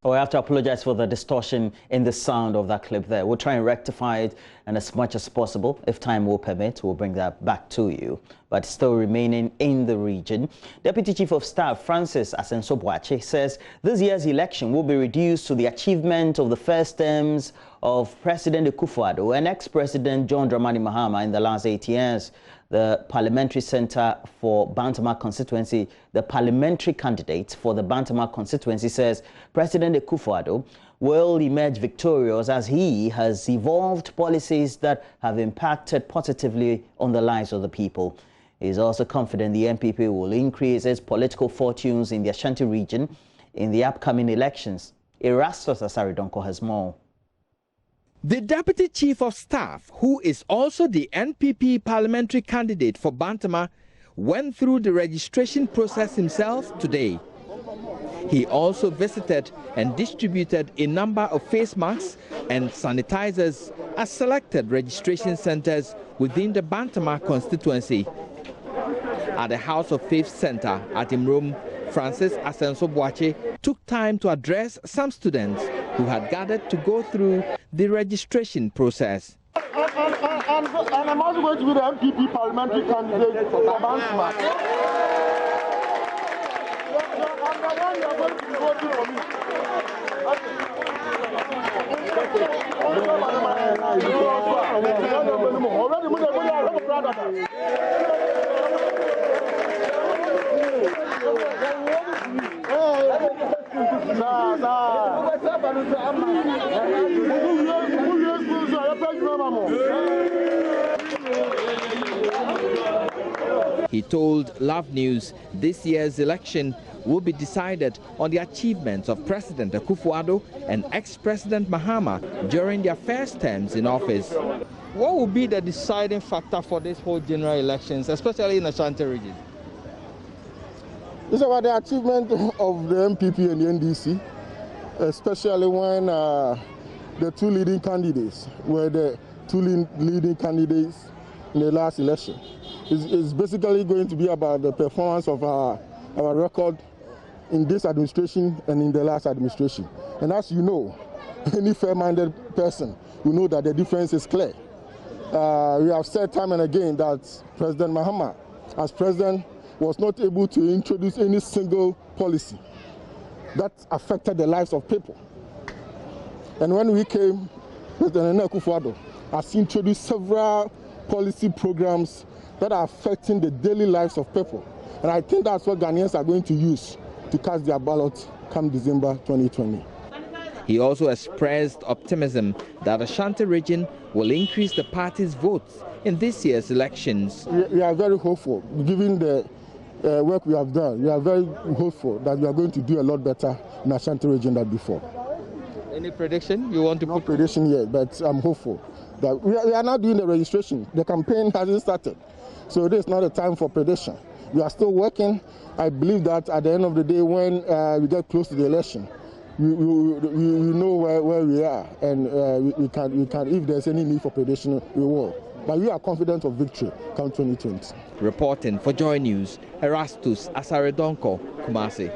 Oh, I have to apologize for the distortion in the sound of that clip there. We'll try and rectify it, and as much as possible, if time will permit, we'll bring that back to you. But still remaining in the region, Deputy Chief of Staff Francis Akufo-Addo says this year's election will be reduced to the achievement of the first terms of President Akufo-Addo and ex-President John Dramani Mahama in the last 8 years. The Parliamentary Centre for Bantama constituency, the parliamentary candidate for the Bantama constituency says President Akufo-Addo will emerge victorious as he has evolved policies that have impacted positively on the lives of the people. He is also confident the NPP will increase its political fortunes in the Ashanti region in the upcoming elections. Erastus Asaridonko has more. The Deputy Chief of Staff, who is also the NPP parliamentary candidate for Bantama, went through the registration process himself today. He also visited and distributed a number of face masks and sanitizers at selected registration centers within the Bantama constituency. At the House of Faith Center at Imrom, Francis Akufo-Addo took time to address some students who had gathered to go through the registration process. And I'm also going to be the MPP parliamentary candidate for Bantama. He told Love News this year's election will be decided on the achievements of President Akufo-Addo and ex-President Mahama during their first terms in office. What will be the deciding factor for this whole general elections, especially in the Ashanti region? It's about the achievement of the MPP and the NDC, especially when the two leading candidates were the two leading candidates in the last election. It's basically going to be about the performance of our record in this administration and in the last administration. And as you know, any fair-minded person will know that the difference is clear. We have said time and again that President Mahama, as president, was not able to introduce any single policy that affected the lives of people. And when we came, President Akufo-Addo has introduced several policy programs that are affecting the daily lives of people. And I think that's what Ghanaians are going to use to cast their ballot come December 2020. He also expressed optimism that the Ashanti region will increase the party's votes in this year's elections. We are very hopeful, given the work we have done. We are very hopeful that we are going to do a lot better in the Ashanti region than before. Any prediction you want to put? No prediction yet, but I'm hopeful that we are now doing the registration. The campaign hasn't started, so this is not a time for prediction. We are still working. I believe that at the end of the day, when we get close to the election, we know where we are, and we can, if there's any need for prediction, we will. But we are confident of victory come 2020. Reporting for JoyNews, Erastus Asaridonko, Kumasi.